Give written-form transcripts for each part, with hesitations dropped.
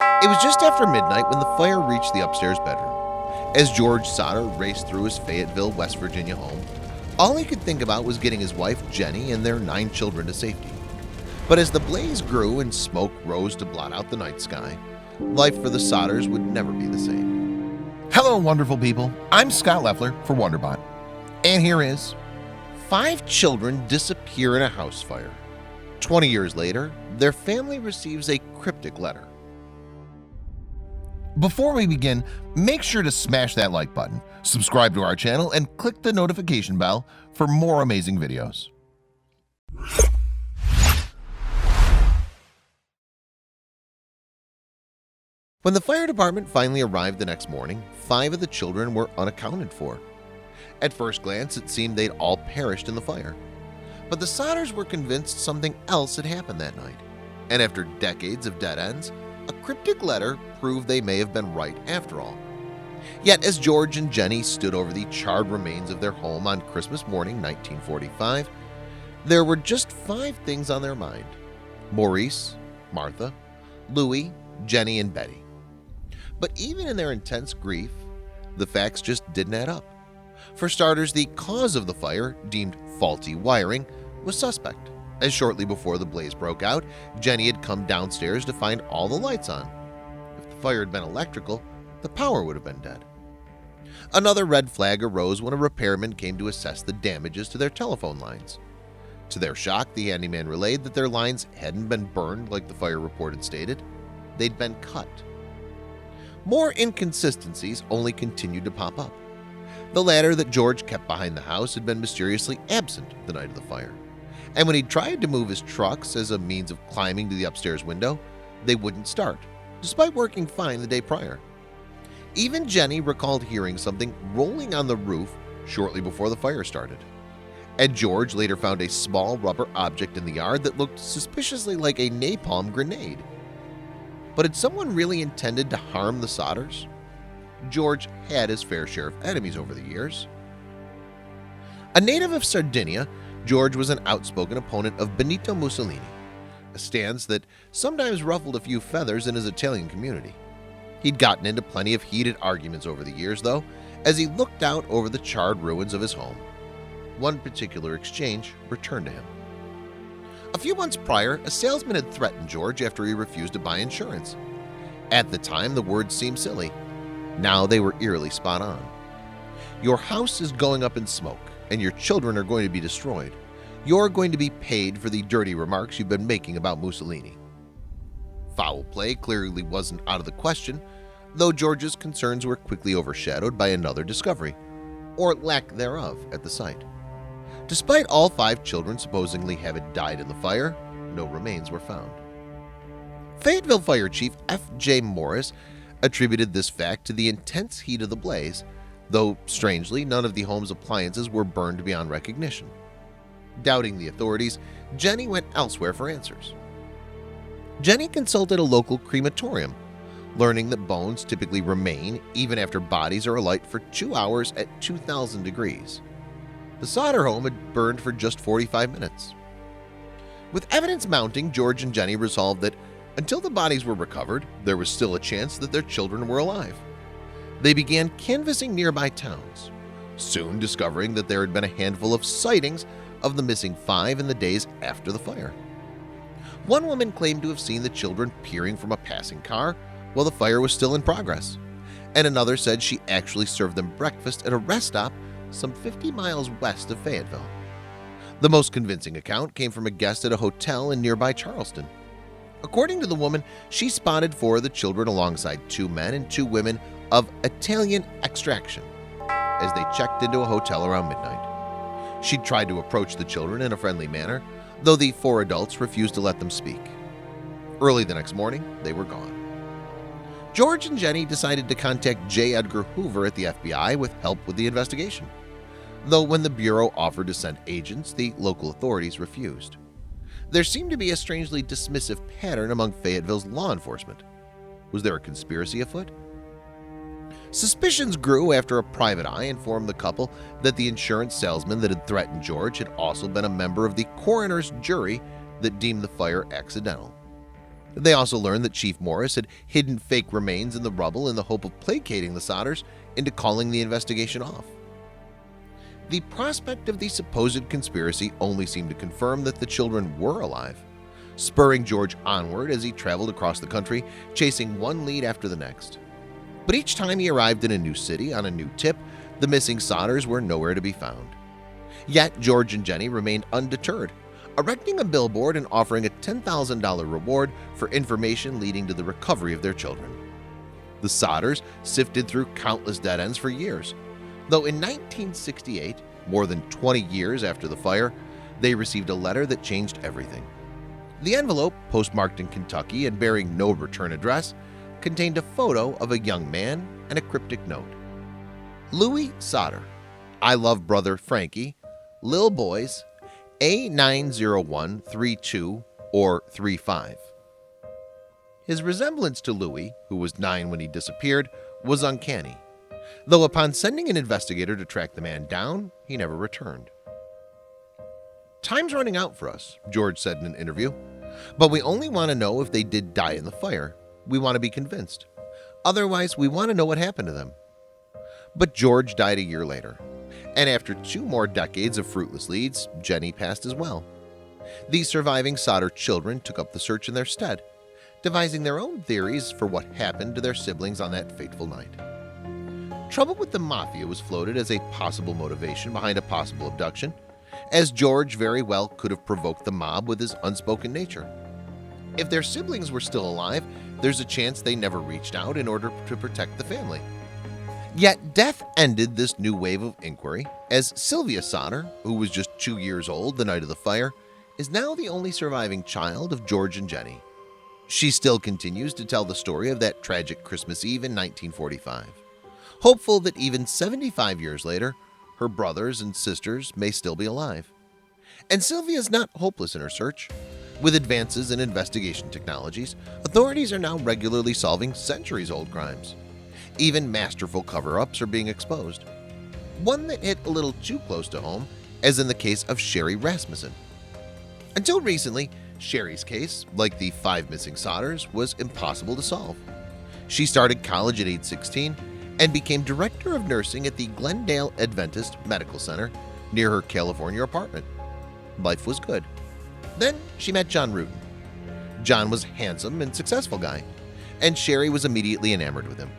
It was just after midnight when the fire reached the upstairs bedroom. As George Sodder raced through his Fayetteville, West Virginia home, all he could think about was getting his wife Jenny and their 9 children to safety. But as the blaze grew and smoke rose to blot out the night sky, life for the Sodders would never be the same. Hello, wonderful people. I'm Scott Leffler for WonderBot. And here is 5 children disappear in a house fire. 20 years later, their family receives a cryptic letter. Before we begin, make sure to smash that like button, subscribe to our channel, and click the notification bell for more amazing videos. When the fire department finally arrived the next morning, 5 of the children were unaccounted for. At first glance, it seemed they'd all perished in the fire. But the Sodders were convinced something else had happened that night, and after decades of dead ends, a cryptic letter proved they may have been right after all. Yet as George and Jenny stood over the charred remains of their home on Christmas morning 1945, there were just 5 things on their mind: Maurice, Martha, Louie, Jenny, and Betty. But even in their intense grief, the facts just didn't add up. For starters, the cause of the fire, deemed faulty wiring, was suspect, as shortly before the blaze broke out, Jenny had come downstairs to find all the lights on. If the fire had been electrical, the power would have been dead. Another red flag arose when a repairman came to assess the damages to their telephone lines. To their shock, the handyman relayed that their lines hadn't been burned like the fire report had stated. They'd been cut. More inconsistencies only continued to pop up. The ladder that George kept behind the house had been mysteriously absent the night of the fire, and when he tried to move his trucks as a means of climbing to the upstairs window, they wouldn't start, despite working fine the day prior. Even Jenny recalled hearing something rolling on the roof shortly before the fire started. And George later found a small rubber object in the yard that looked suspiciously like a napalm grenade. But had someone really intended to harm the Sodders? George had his fair share of enemies over the years. A native of Sardinia, George was an outspoken opponent of Benito Mussolini, a stance that sometimes ruffled a few feathers in his Italian community. He'd gotten into plenty of heated arguments over the years, though, as he looked out over the charred ruins of his home. One particular exchange returned to him. A few months prior, a salesman had threatened George after he refused to buy insurance. At the time, the words seemed silly. Now they were eerily spot on. Your house is going up in smoke, and your children are going to be destroyed. You're going to be paid for the dirty remarks you've been making about Mussolini. Foul play clearly wasn't out of the question, though George's concerns were quickly overshadowed by another discovery, or lack thereof, at the site. Despite all 5 children supposedly having died in the fire, no remains were found. Fayetteville Fire Chief F.J. Morris attributed this fact to the intense heat of the blaze, though strangely none of the home's appliances were burned beyond recognition. Doubting the authorities, Jenny went elsewhere for answers. Jenny consulted a local crematorium, learning that bones typically remain even after bodies are alight for 2 hours at 2,000 degrees. The Sodder home had burned for just 45 minutes. With evidence mounting, George and Jenny resolved that until the bodies were recovered, there was still a chance that their children were alive. They began canvassing nearby towns, soon discovering that there had been a handful of sightings of the missing 5 in the days after the fire. One woman claimed to have seen the children peering from a passing car while the fire was still in progress, and another said she actually served them breakfast at a rest stop some 50 miles west of Fayetteville. The most convincing account came from a guest at a hotel in nearby Charleston. According to the woman, she spotted 4 of the children alongside 2 men and 2 women of Italian extraction as they checked into a hotel around midnight. She tried to approach the children in a friendly manner, though the 4 adults refused to let them speak. Early the next morning, they were gone. George and Jenny decided to contact J. Edgar Hoover at the FBI with help with the investigation, though when the Bureau offered to send agents, the local authorities refused. There seemed to be a strangely dismissive pattern among Fayetteville's law enforcement. Was there a conspiracy afoot? Suspicions grew after a private eye informed the couple that the insurance salesman that had threatened George had also been a member of the coroner's jury that deemed the fire accidental. They also learned that Chief Morris had hidden fake remains in the rubble in the hope of placating the Sodders into calling the investigation off. The prospect of the supposed conspiracy only seemed to confirm that the children were alive, spurring George onward as he traveled across the country, chasing one lead after the next. But each time he arrived in a new city on a new tip, the missing Sodders were nowhere to be found. Yet George and Jenny remained undeterred, erecting a billboard and offering a $10,000 reward for information leading to the recovery of their children. The Sodders sifted through countless dead ends for years, though in 1968, more than 20 years after the fire, they received a letter that changed everything. The envelope, postmarked in Kentucky and bearing no return address, contained a photo of a young man and a cryptic note. Louis Sodder, I love brother Frankie, Lil Boys, A90132 or 35. His resemblance to Louis, who was 9 when he disappeared, was uncanny, though upon sending an investigator to track the man down, he never returned. Time's running out for us, George said in an interview, but we only want to know if they did die in the fire. We want to be convinced. Otherwise, we want to know what happened to them. But George died a year later, and after 2 more decades of fruitless leads, Jenny passed as well. These surviving Sodder children took up the search in their stead, devising their own theories for what happened to their siblings on that fateful night. Trouble with the mafia was floated as a possible motivation behind a possible abduction, as George very well could have provoked the mob with his unspoken nature. If their siblings were still alive, there's a chance they never reached out in order to protect the family. Yet death ended this new wave of inquiry, as Sylvia Sodder, who was just 2 years old the night of the fire, is now the only surviving child of George and Jenny. She still continues to tell the story of that tragic Christmas Eve in 1945, hopeful that even 75 years later, her brothers and sisters may still be alive. And Sylvia is not hopeless in her search. With advances in investigation technologies, authorities are now regularly solving centuries-old crimes. Even masterful cover-ups are being exposed. One that hit a little too close to home, as in the case of Sherry Rasmussen. Until recently, Sherry's case, like the 5 missing Sodders, was impossible to solve. She started college at age 16 and became director of nursing at the Glendale Adventist Medical Center near her California apartment. Life was good. Then she met John Rutan. John was a handsome and successful guy, and Sherry was immediately enamored with him.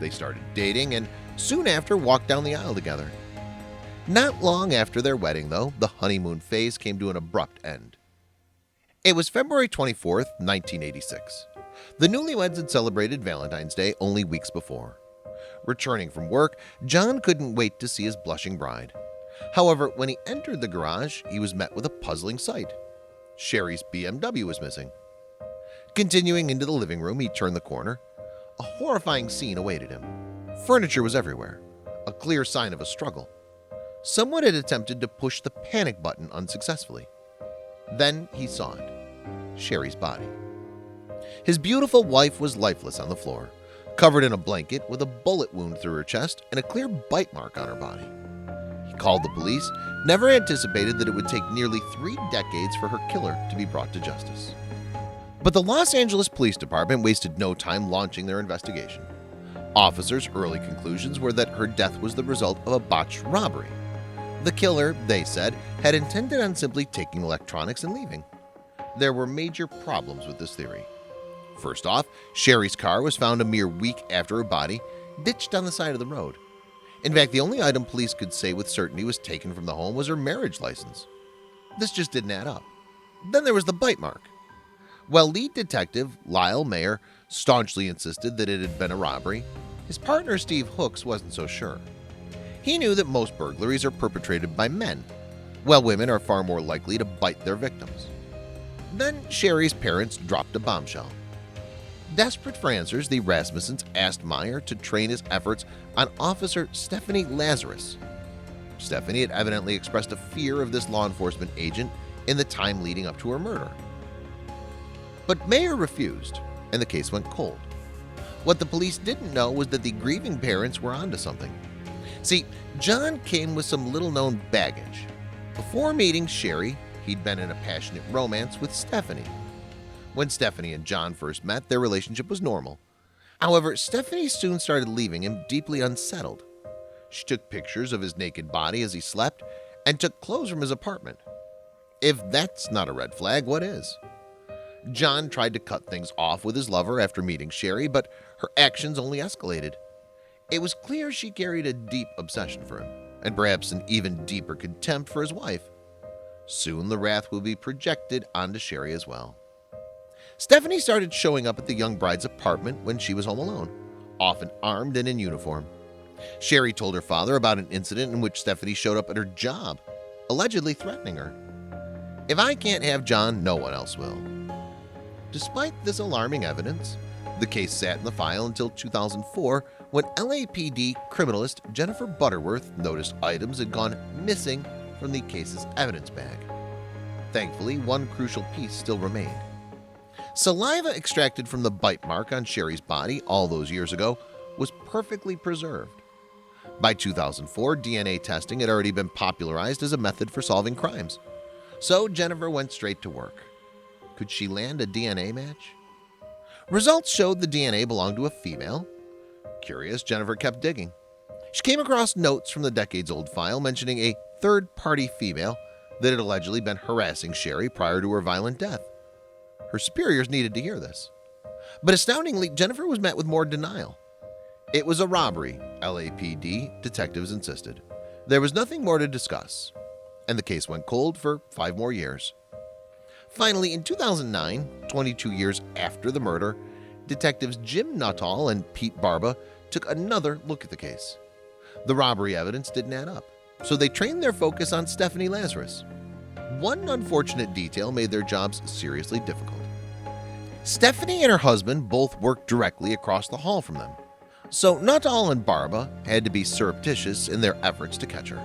They started dating and soon after walked down the aisle together. Not long after their wedding, though, the honeymoon phase came to an abrupt end. It was February 24th, 1986. The newlyweds had celebrated Valentine's Day only weeks before. Returning from work, John couldn't wait to see his blushing bride. However, when he entered the garage, he was met with a puzzling sight. Sherry's BMW was missing. Continuing into the living room, he turned the corner. A horrifying scene awaited him. Furniture was everywhere, a clear sign of a struggle. Someone had attempted to push the panic button unsuccessfully. Then he saw it, Sherry's body. His beautiful wife was lifeless on the floor, covered in a blanket with a bullet wound through her chest and a clear bite mark on her body. He called the police, never anticipated that it would take nearly 3 decades for her killer to be brought to justice. But the Los Angeles Police Department wasted no time launching their investigation. Officers' early conclusions were that her death was the result of a botched robbery. The killer, they said, had intended on simply taking electronics and leaving. There were major problems with this theory. First off, Sherry's car was found a mere week after her body, ditched on the side of the road. In fact, the only item police could say with certainty was taken from the home was her marriage license. This just didn't add up. Then there was the bite mark. While lead detective Lyle Mayer staunchly insisted that it had been a robbery, his partner Steve Hooks wasn't so sure. He knew that most burglaries are perpetrated by men, while women are far more likely to bite their victims. Then Sherry's parents dropped a bombshell. Desperate for answers, the Rasmussens asked Meyer to train his efforts on Officer Stephanie Lazarus. Stephanie had evidently expressed a fear of this law enforcement agent in the time leading up to her murder. But Mayer refused, and the case went cold. What the police didn't know was that the grieving parents were onto something. See, John came with some little-known baggage. Before meeting Sherry, he'd been in a passionate romance with Stephanie. When Stephanie and John first met, their relationship was normal. However, Stephanie soon started leaving him deeply unsettled. She took pictures of his naked body as he slept and took clothes from his apartment. If that's not a red flag, what is? John tried to cut things off with his lover after meeting Sherry, but her actions only escalated. It was clear she carried a deep obsession for him, and perhaps an even deeper contempt for his wife. Soon the wrath will be projected onto Sherry as well. Stephanie started showing up at the young bride's apartment when she was home alone, often armed and in uniform. Sherry told her father about an incident in which Stephanie showed up at her job, allegedly threatening her. "If I can't have John, no one else will." Despite this alarming evidence, the case sat in the file until 2004 when LAPD criminalist Jennifer Butterworth noticed items had gone missing from the case's evidence bag. Thankfully, one crucial piece still remained. Saliva extracted from the bite mark on Sherry's body all those years ago was perfectly preserved. By 2004, DNA testing had already been popularized as a method for solving crimes. So Jennifer went straight to work. Could she land a DNA match? Results showed the DNA belonged to a female. Curious, Jennifer kept digging. She came across notes from the decades-old file mentioning a third-party female that had allegedly been harassing Sherry prior to her violent death. Her superiors needed to hear this. But astoundingly, Jennifer was met with more denial. It was a robbery, LAPD detectives insisted. There was nothing more to discuss, and the case went cold for 5 more years. Finally, in 2009, 22 years after the murder, detectives Jim Nuttall and Pete Barba took another look at the case. The robbery evidence didn't add up, so they trained their focus on Stephanie Lazarus. One unfortunate detail made their jobs seriously difficult. Stephanie and her husband both worked directly across the hall from them, so Nuttall and Barba had to be surreptitious in their efforts to catch her.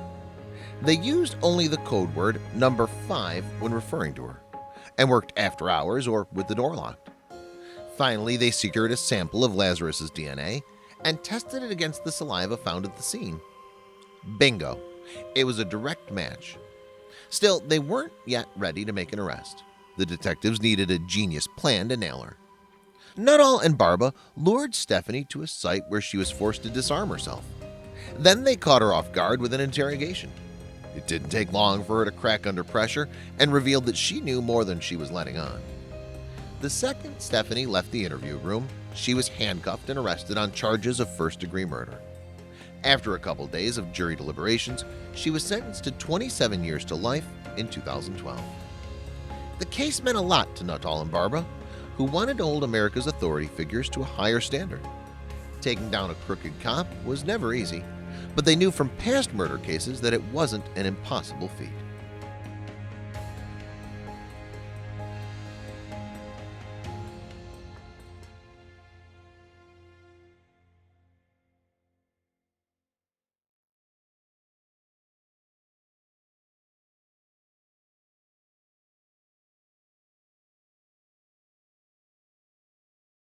They used only the code word number 5 when referring to her, and worked after hours or with the door locked. Finally, they secured a sample of Lazarus's DNA and tested it against the saliva found at the scene. Bingo! It was a direct match. Still, they weren't yet ready to make an arrest. The detectives needed a genius plan to nail her. Nuttall and Barba lured Stephanie to a site where she was forced to disarm herself. Then they caught her off guard with an interrogation. It didn't take long for her to crack under pressure and revealed that she knew more than she was letting on. The second Stephanie left the interview room, she was handcuffed and arrested on charges of first-degree murder. After a couple days of jury deliberations, she was sentenced to 27 years to life in 2012. The case meant a lot to Nuttall and Barba, who wanted to hold America's authority figures to a higher standard. Taking down a crooked cop was never easy, but they knew from past murder cases that it wasn't an impossible feat.